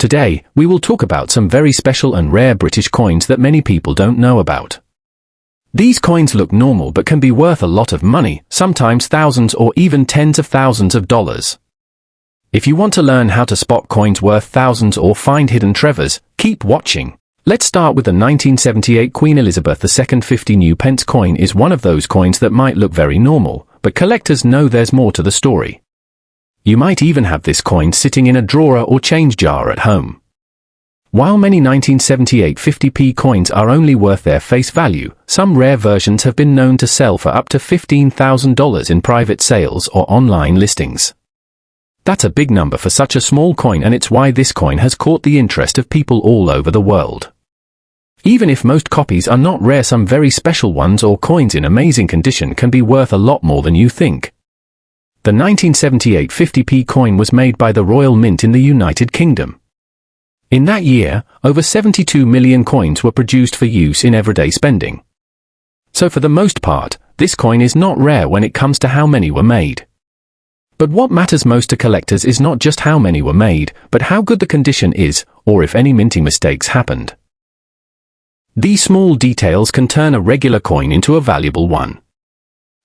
Today, we will talk about some very special and rare British coins that many people don't know about. These coins look normal but can be worth a lot of money, sometimes thousands or even tens of thousands of dollars. If you want to learn how to spot coins worth thousands or find hidden treasures, keep watching. Let's start with the 1978 Queen Elizabeth II 50 new pence coin. Is one of those coins that might look very normal, but collectors know there's more to the story. You might even have this coin sitting in a drawer or change jar at home. While many 1978 50p coins are only worth their face value, some rare versions have been known to sell for up to $15,000 in private sales or online listings. That's a big number for such a small coin, and it's why this coin has caught the interest of people all over the world. Even if most copies are not rare, some very special ones or coins in amazing condition can be worth a lot more than you think. The 1978 50p coin was made by the Royal Mint in the United Kingdom. In that year, over 72 million coins were produced for use in everyday spending. So for the most part, this coin is not rare when it comes to how many were made. But what matters most to collectors is not just how many were made, but how good the condition is, or if any minting mistakes happened. These small details can turn a regular coin into a valuable one.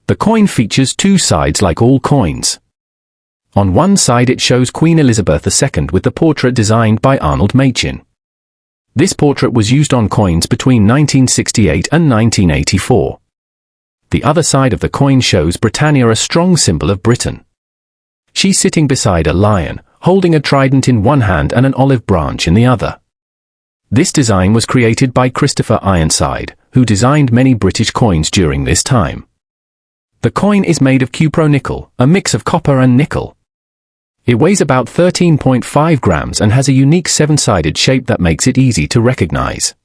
The coin features two sides like all coins. On one side it shows Queen Elizabeth II with the portrait designed by Arnold Machin. This portrait was used on coins between 1968 and 1984. The other side of the coin shows Britannia, a strong symbol of Britain. She's sitting beside a lion, holding a trident in one hand and an olive branch in the other. This design was created by Christopher Ironside, who designed many British coins during this time. The coin is made of cupronickel, a mix of copper and nickel. It weighs about 13.5 grams and has a unique seven-sided shape that makes it easy to recognize.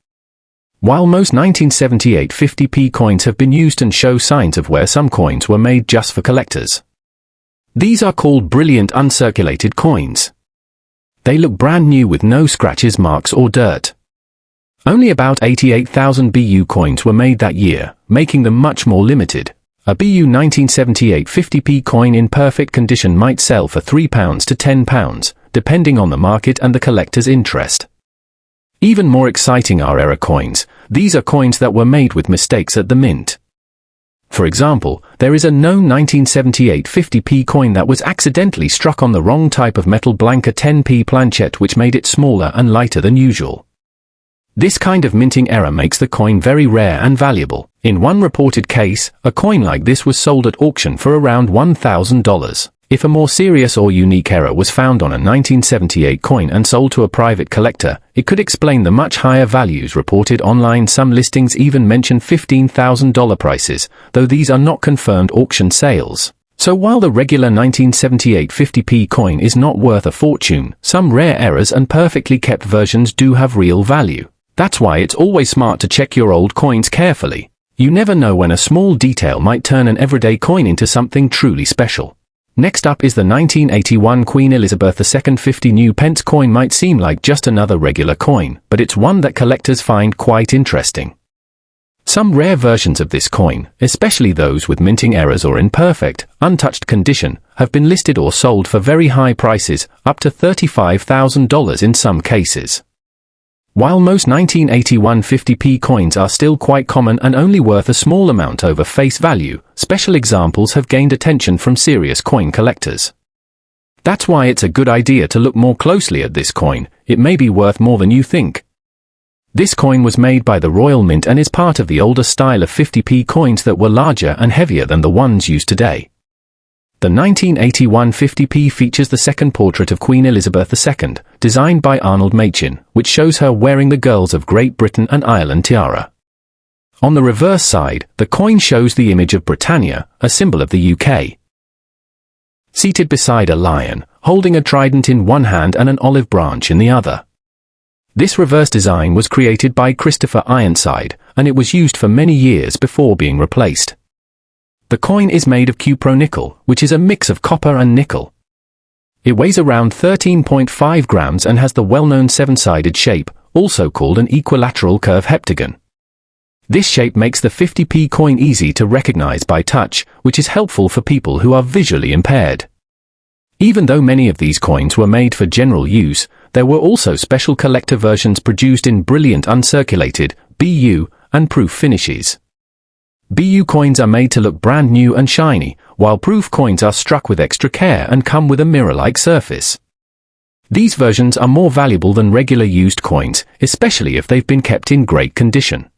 While most 1978 50p coins have been used and show signs of wear, some coins were made just for collectors. These are called brilliant uncirculated coins. They look brand new with no scratches, marks or dirt. Only about 88,000 BU coins were made that year, making them much more limited. A BU 1978 50p coin in perfect condition might sell for £3 to £10, depending on the market and the collector's interest. Even more exciting are error coins. These are coins that were made with mistakes at the mint. For example, there is a known 1978 50p coin that was accidentally struck on the wrong type of metal Blanca 10p planchette, which made it smaller and lighter than usual. This kind of minting error makes the coin very rare and valuable. In one reported case, a coin like this was sold at auction for around $1,000. If a more serious or unique error was found on a 1978 coin and sold to a private collector, it could explain the much higher values reported online. Some listings even mention $15,000 prices, though these are not confirmed auction sales. So while the regular 1978 50p coin is not worth a fortune, some rare errors and perfectly kept versions do have real value. That's why it's always smart to check your old coins carefully. You never know when a small detail might turn an everyday coin into something truly special. Next up is the 1981 Queen Elizabeth II 50 new pence coin. Might seem like just another regular coin, but it's one that collectors find quite interesting. Some rare versions of this coin, especially those with minting errors or in perfect, untouched condition, have been listed or sold for very high prices, up to $35,000 in some cases. While most 1981 50p coins are still quite common and only worth a small amount over face value, special examples have gained attention from serious coin collectors. That's why it's a good idea to look more closely at this coin. It may be worth more than you think. This coin was made by the Royal Mint and is part of the older style of 50p coins that were larger and heavier than the ones used today. The 1981 50p features the second portrait of Queen Elizabeth II, designed by Arnold Machin, which shows her wearing the Girls of Great Britain and Ireland tiara. On the reverse side, the coin shows the image of Britannia, a symbol of the UK. Seated beside a lion, holding a trident in one hand and an olive branch in the other. This reverse design was created by Christopher Ironside, and it was used for many years before being replaced. The coin is made of cupronickel, which is a mix of copper and nickel. It weighs around 13.5 grams and has the well-known seven-sided shape, also called an equilateral curve heptagon. This shape makes the 50p coin easy to recognize by touch, which is helpful for people who are visually impaired. Even though many of these coins were made for general use, there were also special collector versions produced in brilliant uncirculated, BU, and proof finishes. BU coins are made to look brand new and shiny, while proof coins are struck with extra care and come with a mirror-like surface. These versions are more valuable than regular used coins, especially if they've been kept in great condition.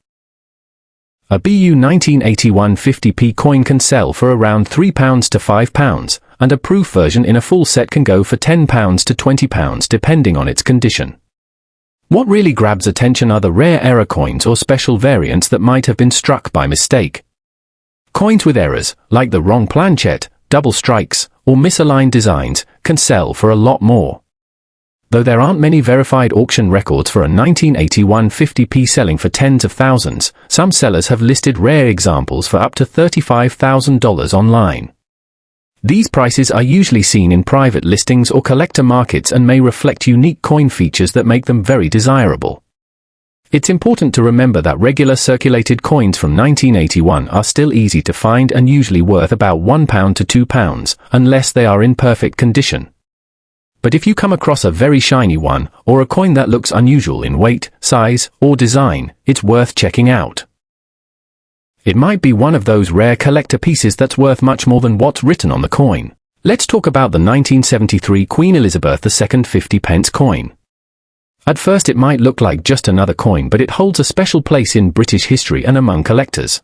A BU 1981 50p coin can sell for around £3 to £5, and a proof version in a full set can go for £10 to £20 depending on its condition. What really grabs attention are the rare error coins or special variants that might have been struck by mistake. Coins with errors, like the wrong planchet, double strikes, or misaligned designs, can sell for a lot more. Though there aren't many verified auction records for a 1981 50p selling for tens of thousands, some sellers have listed rare examples for up to $35,000 online. These prices are usually seen in private listings or collector markets and may reflect unique coin features that make them very desirable. It's important to remember that regular circulated coins from 1981 are still easy to find and usually worth about £1 to £2, unless they are in perfect condition. But if you come across a very shiny one, or a coin that looks unusual in weight, size, or design, it's worth checking out. It might be one of those rare collector pieces that's worth much more than what's written on the coin. Let's talk about the 1973 Queen Elizabeth II 50 pence coin. At first it might look like just another coin, but it holds a special place in British history and among collectors.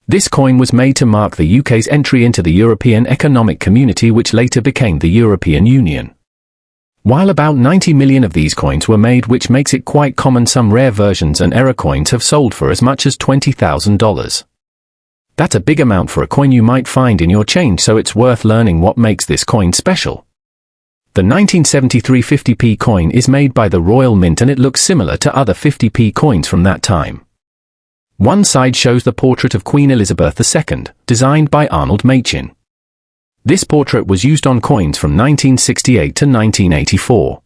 This coin was made to mark the UK's entry into the European Economic Community, which later became the European Union. While about 90 million of these coins were made, which makes it quite common, some rare versions and error coins have sold for as much as $20,000. That's a big amount for a coin you might find in your change, so it's worth learning what makes this coin special. The 1973 50p coin is made by the Royal Mint and it looks similar to other 50p coins from that time. One side shows the portrait of Queen Elizabeth II, designed by Arnold Machin. This portrait was used on coins from 1968 to 1984.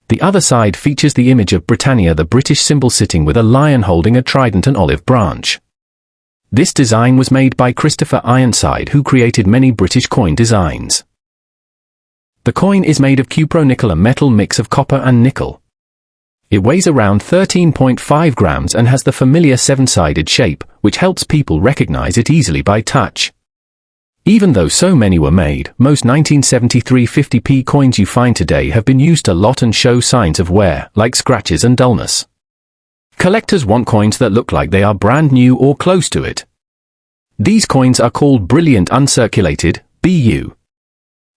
The other side features the image of Britannia, the British symbol, sitting with a lion holding a trident and olive branch. This design was made by Christopher Ironside, who created many British coin designs. The coin is made of cupro-nickel, a metal mix of copper and nickel. It weighs around 13.5 grams and has the familiar seven-sided shape, which helps people recognize it easily by touch. Even though so many were made, most 1973 50p coins you find today have been used a lot and show signs of wear, like scratches and dullness. Collectors want coins that look like they are brand new or close to it. These coins are called brilliant uncirculated, BU.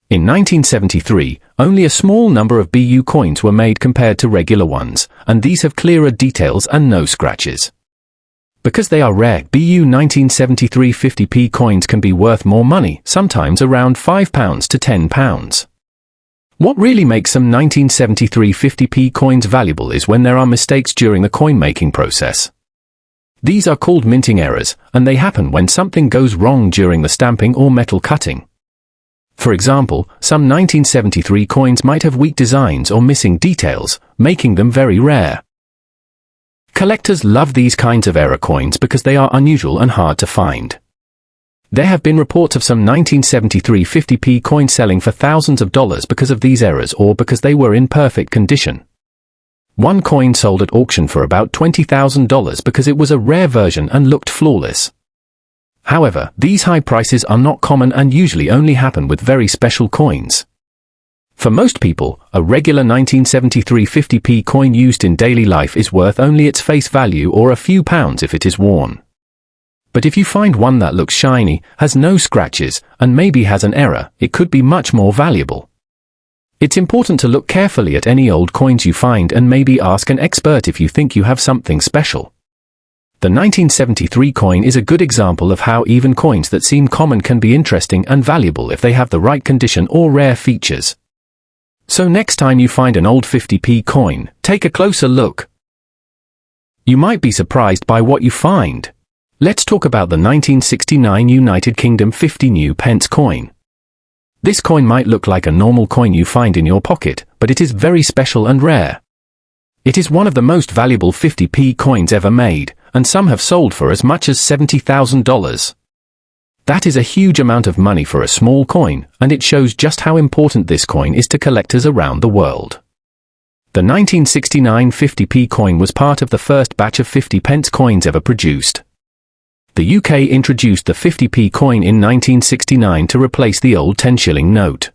In 1973, only a small number of BU coins were made compared to regular ones, and these have clearer details and no scratches. Because they are rare, BU 1973 50p coins can be worth more money, sometimes around £5 to £10. What really makes some 1973 50p coins valuable is when there are mistakes during the coin-making process. These are called minting errors, and they happen when something goes wrong during the stamping or metal cutting. For example, some 1973 coins might have weak designs or missing details, making them very rare. Collectors love these kinds of error coins because they are unusual and hard to find. There have been reports of some 1973 50p coins selling for thousands of dollars because of these errors or because they were in perfect condition. One coin sold at auction for about $20,000 because it was a rare version and looked flawless. However, these high prices are not common and usually only happen with very special coins. For most people, a regular 1973 50p coin used in daily life is worth only its face value or a few pounds if it is worn. But if you find one that looks shiny, has no scratches, and maybe has an error, it could be much more valuable. It's important to look carefully at any old coins you find and maybe ask an expert if you think you have something special. The 1973 coin is a good example of how even coins that seem common can be interesting and valuable if they have the right condition or rare features. So next time you find an old 50p coin, take a closer look. You might be surprised by what you find. Let's talk about the 1969 United Kingdom 50 new pence coin. This coin might look like a normal coin you find in your pocket, but it is very special and rare. It is one of the most valuable 50p coins ever made, and some have sold for as much as $70,000. That is a huge amount of money for a small coin, and it shows just how important this coin is to collectors around the world. The 1969 50p coin was part of the first batch of 50p coins ever produced. The UK introduced the 50p coin in 1969 to replace the old 10-shilling note.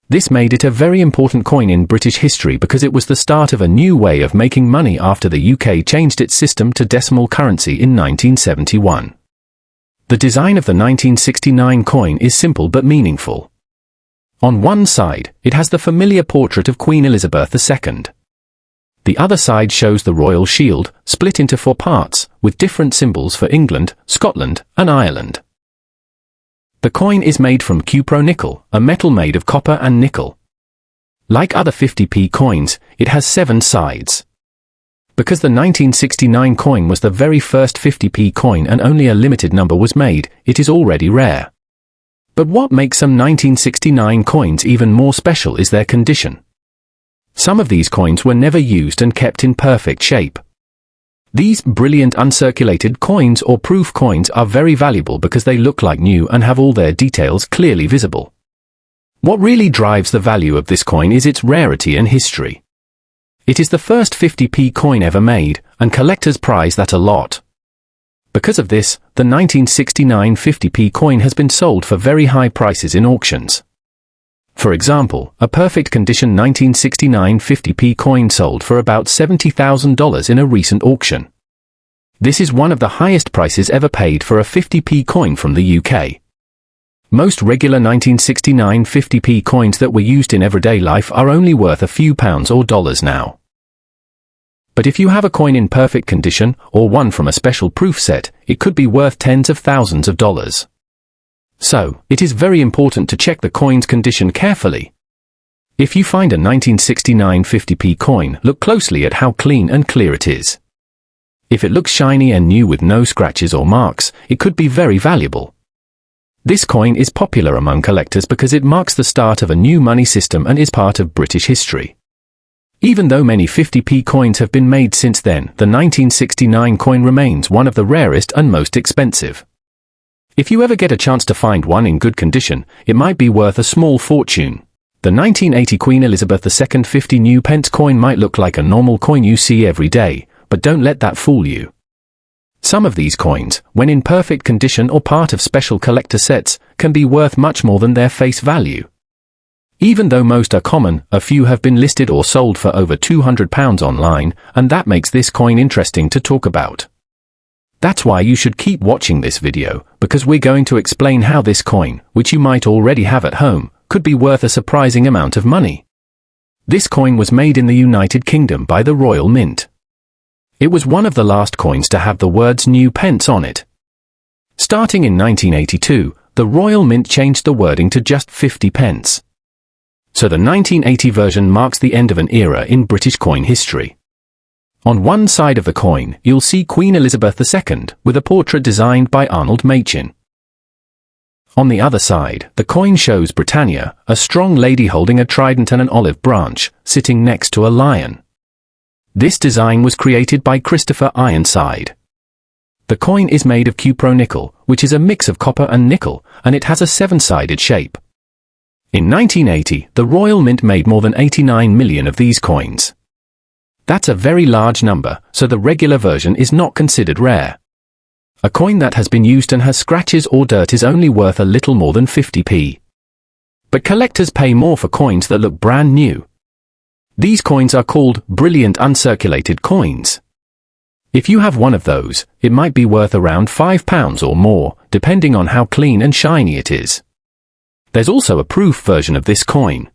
This made it a very important coin in British history because it was the start of a new way of making money after the UK changed its system to decimal currency in 1971. The design of the 1969 coin is simple but meaningful. On one side, it has the familiar portrait of Queen Elizabeth II. The other side shows the royal shield, split into 4 parts, with different symbols for England, Scotland, and Ireland. The coin is made from cupro-nickel, a metal made of copper and nickel. Like other 50p coins, it has 7 sides. Because the 1969 coin was the very first 50p coin and only a limited number was made, it is already rare. But what makes some 1969 coins even more special is their condition. Some of these coins were never used and kept in perfect shape. These brilliant uncirculated coins or proof coins are very valuable because they look like new and have all their details clearly visible. What really drives the value of this coin is its rarity and history. It is the first 50p coin ever made, and collectors prize that a lot. Because of this, the 1969 50p coin has been sold for very high prices in auctions. For example, a perfect condition 1969 50p coin sold for about $70,000 in a recent auction. This is one of the highest prices ever paid for a 50p coin from the UK. Most regular 1969 50p coins that were used in everyday life are only worth a few pounds or dollars now. But if you have a coin in perfect condition, or one from a special proof set, it could be worth tens of thousands of dollars. So, it is very important to check the coin's condition carefully. If you find a 1969 50p coin, look closely at how clean and clear it is. If it looks shiny and new with no scratches or marks, it could be very valuable. This coin is popular among collectors because it marks the start of a new money system and is part of British history. Even though many 50p coins have been made since then, the 1969 coin remains one of the rarest and most expensive. If you ever get a chance to find one in good condition, it might be worth a small fortune. The 1980 Queen Elizabeth II 50 new pence coin might look like a normal coin you see every day, but don't let that fool you. Some of these coins, when in perfect condition or part of special collector sets, can be worth much more than their face value. Even though most are common, a few have been listed or sold for over £200 online, and that makes this coin interesting to talk about. That's why you should keep watching this video, because we're going to explain how this coin, which you might already have at home, could be worth a surprising amount of money. This coin was made in the United Kingdom by the Royal Mint. It was one of the last coins to have the words new pence on it. Starting in 1982, the Royal Mint changed the wording to just 50 pence. So the 1980 version marks the end of an era in British coin history. On one side of the coin, you'll see Queen Elizabeth II, with a portrait designed by Arnold Machin. On the other side, the coin shows Britannia, a strong lady holding a trident and an olive branch, sitting next to a lion. This design was created by Christopher Ironside. The coin is made of cupro-nickel, which is a mix of copper and nickel, and it has a 7-sided shape. In 1980, the Royal Mint made more than 89 million of these coins. That's a very large number, so the regular version is not considered rare. A coin that has been used and has scratches or dirt is only worth a little more than 50p. But collectors pay more for coins that look brand new. These coins are called brilliant uncirculated coins. If you have one of those, it might be worth around £5 or more, depending on how clean and shiny it is. There's also a proof version of this coin.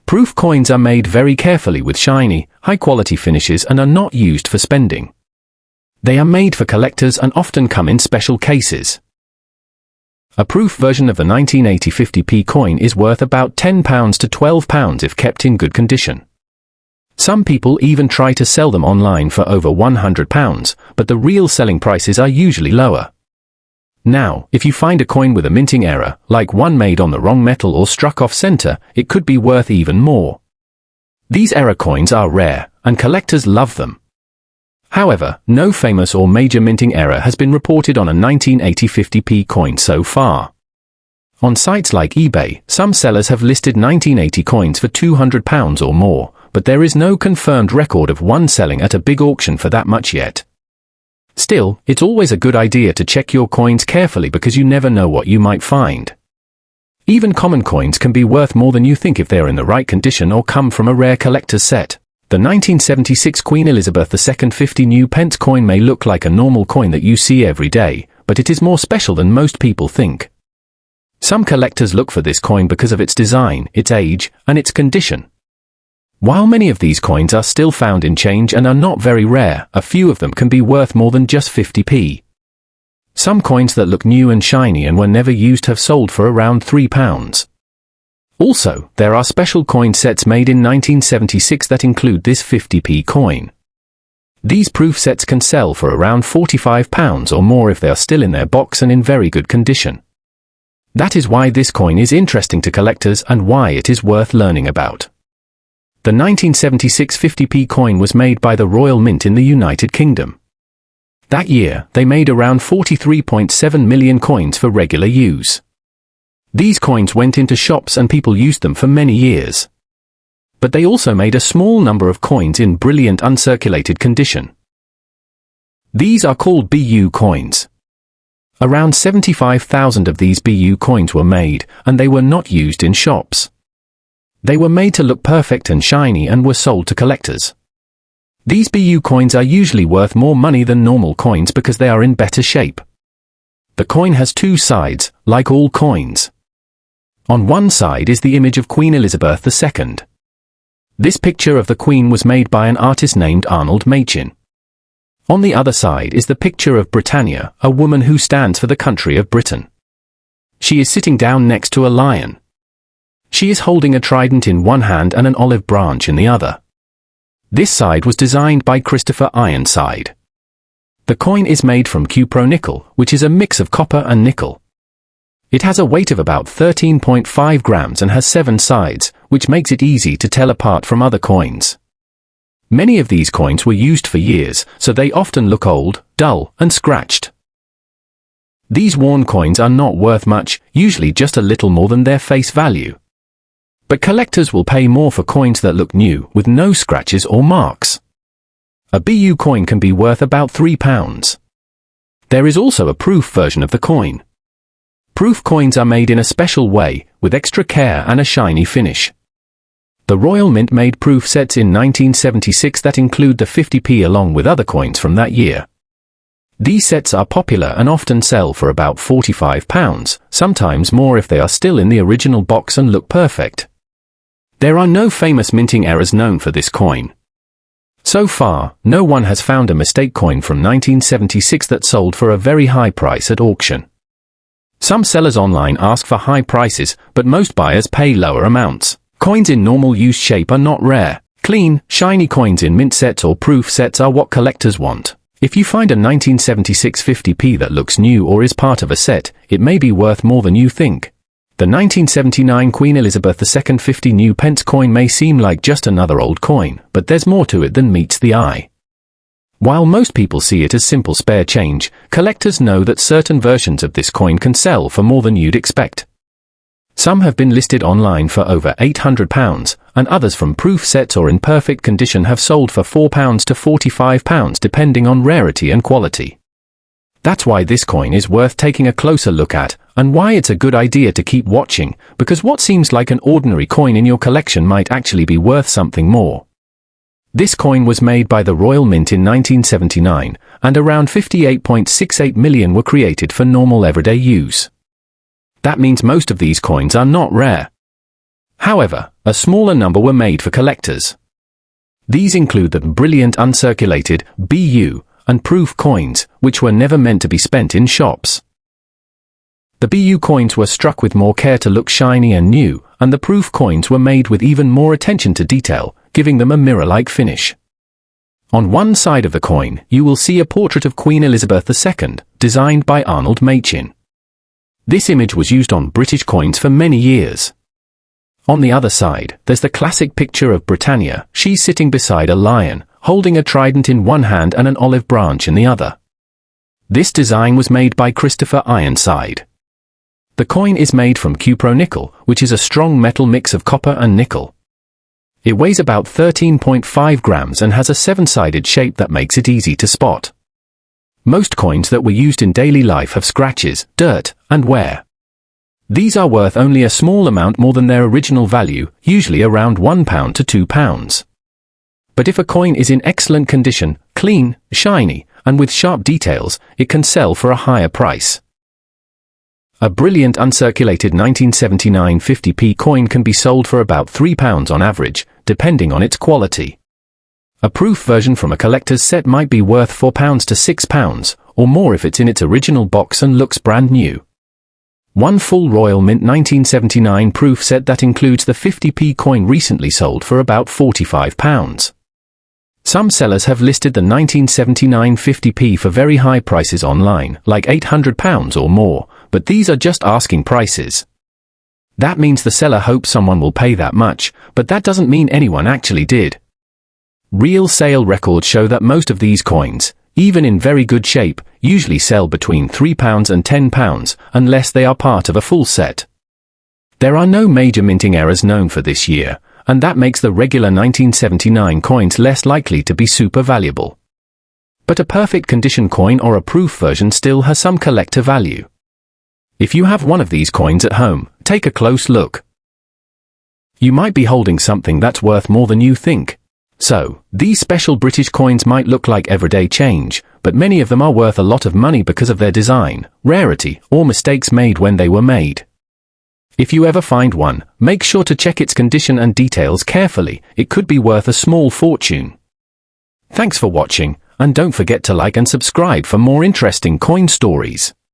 Proof coins are made very carefully with shiny, high-quality finishes and are not used for spending. They are made for collectors and often come in special cases. A proof version of the 1980 50p coin is worth about £10 to £12 if kept in good condition. Some people even try to sell them online for over £100, but the real selling prices are usually lower. Now, if you find a coin with a minting error, like one made on the wrong metal or struck off center, it could be worth even more. These error coins are rare, and collectors love them. However, no famous or major minting error has been reported on a 1980 50p coin so far. On sites like eBay, some sellers have listed 1980 coins for £200 or more, but there is no confirmed record of one selling at a big auction for that much yet. Still, it's always a good idea to check your coins carefully because you never know what you might find. Even common coins can be worth more than you think if they're in the right condition or come from a rare collector's set. The 1976 Queen Elizabeth II 50 new pence coin may look like a normal coin that you see every day, but it is more special than most people think. Some collectors look for this coin because of its design, its age, and its condition. While many of these coins are still found in change and are not very rare, a few of them can be worth more than just 50p. Some coins that look new and shiny and were never used have sold for around £3. Also, there are special coin sets made in 1976 that include this 50p coin. These proof sets can sell for around £45 or more if they are still in their box and in very good condition. That is why this coin is interesting to collectors and why it is worth learning about. The 1976 50p coin was made by the Royal Mint in the United Kingdom. That year, they made around 43.7 million coins for regular use. These coins went into shops and people used them for many years. But they also made a small number of coins in brilliant uncirculated condition. These are called BU coins. Around 75,000 of these BU coins were made, and they were not used in shops. They were made to look perfect and shiny and were sold to collectors. These BU coins are usually worth more money than normal coins because they are in better shape. The coin has two sides, like all coins. On one side is the image of Queen Elizabeth II. This picture of the Queen was made by an artist named Arnold Machin. On the other side is the picture of Britannia, a woman who stands for the country of Britain. She is sitting down next to a lion. She is holding a trident in one hand and an olive branch in the other. This side was designed by Christopher Ironside. The coin is made from cupro-nickel, which is a mix of copper and nickel. It has a weight of about 13.5 grams and has 7 sides, which makes it easy to tell apart from other coins. Many of these coins were used for years, so they often look old, dull, and scratched. These worn coins are not worth much, usually just a little more than their face value. But collectors will pay more for coins that look new, with no scratches or marks. A BU coin can be worth about £3. There is also a proof version of the coin. Proof coins are made in a special way, with extra care and a shiny finish. The Royal Mint made proof sets in 1976 that include the 50p along with other coins from that year. These sets are popular and often sell for about £45, sometimes more if they are still in the original box and look perfect. There are no famous minting errors known for this coin. So far, no one has found a mistake coin from 1976 that sold for a very high price at auction. Some sellers online ask for high prices, but most buyers pay lower amounts. Coins in normal use shape are not rare. Clean, shiny coins in mint sets or proof sets are what collectors want. If you find a 1976 50p that looks new or is part of a set, it may be worth more than you think. The 1979 Queen Elizabeth II 50 new pence coin may seem like just another old coin, but there's more to it than meets the eye. While most people see it as simple spare change, collectors know that certain versions of this coin can sell for more than you'd expect. Some have been listed online for over £800, and others from proof sets or in perfect condition have sold for £4 to £45 depending on rarity and quality. That's why this coin is worth taking a closer look at, and why it's a good idea to keep watching, because what seems like an ordinary coin in your collection might actually be worth something more. This coin was made by the Royal Mint in 1979, and around 58.68 million were created for normal everyday use. That means most of these coins are not rare. However, a smaller number were made for collectors. These include the brilliant uncirculated, BU, and proof coins, which were never meant to be spent in shops. The BU coins were struck with more care to look shiny and new, and the proof coins were made with even more attention to detail, giving them a mirror-like finish. On one side of the coin, you will see a portrait of Queen Elizabeth II, designed by Arnold Machin. This image was used on British coins for many years. On the other side, there's the classic picture of Britannia. She's sitting beside a lion, holding a trident in one hand and an olive branch in the other. This design was made by Christopher Ironside. The coin is made from cupro-nickel, which is a strong metal mix of copper and nickel. It weighs about 13.5 grams and has a 7-sided shape that makes it easy to spot. Most coins that were used in daily life have scratches, dirt, and wear. These are worth only a small amount more than their original value, usually around £1 to £2. But if a coin is in excellent condition, clean, shiny, and with sharp details, it can sell for a higher price. A brilliant uncirculated 1979 50p coin can be sold for about £3 on average, depending on its quality. A proof version from a collector's set might be worth £4 to £6, or more if it's in its original box and looks brand new. One full Royal Mint 1979 proof set that includes the 50p coin recently sold for about £45. Some sellers have listed the 1979 50p for very high prices online, like £800 or more, but these are just asking prices. That means the seller hopes someone will pay that much, but that doesn't mean anyone actually did. Real sale records show that most of these coins, even in very good shape, usually sell between £3 and £10, unless they are part of a full set. There are no major minting errors known for this year, and that makes the regular 1979 coins less likely to be super valuable. But a perfect condition coin or a proof version still has some collector value. If you have one of these coins at home, take a close look. You might be holding something that's worth more than you think. So, these special British coins might look like everyday change, but many of them are worth a lot of money because of their design, rarity, or mistakes made when they were made. If you ever find one, make sure to check its condition and details carefully. It could be worth a small fortune. Thanks for watching, and don't forget to like and subscribe for more interesting coin stories.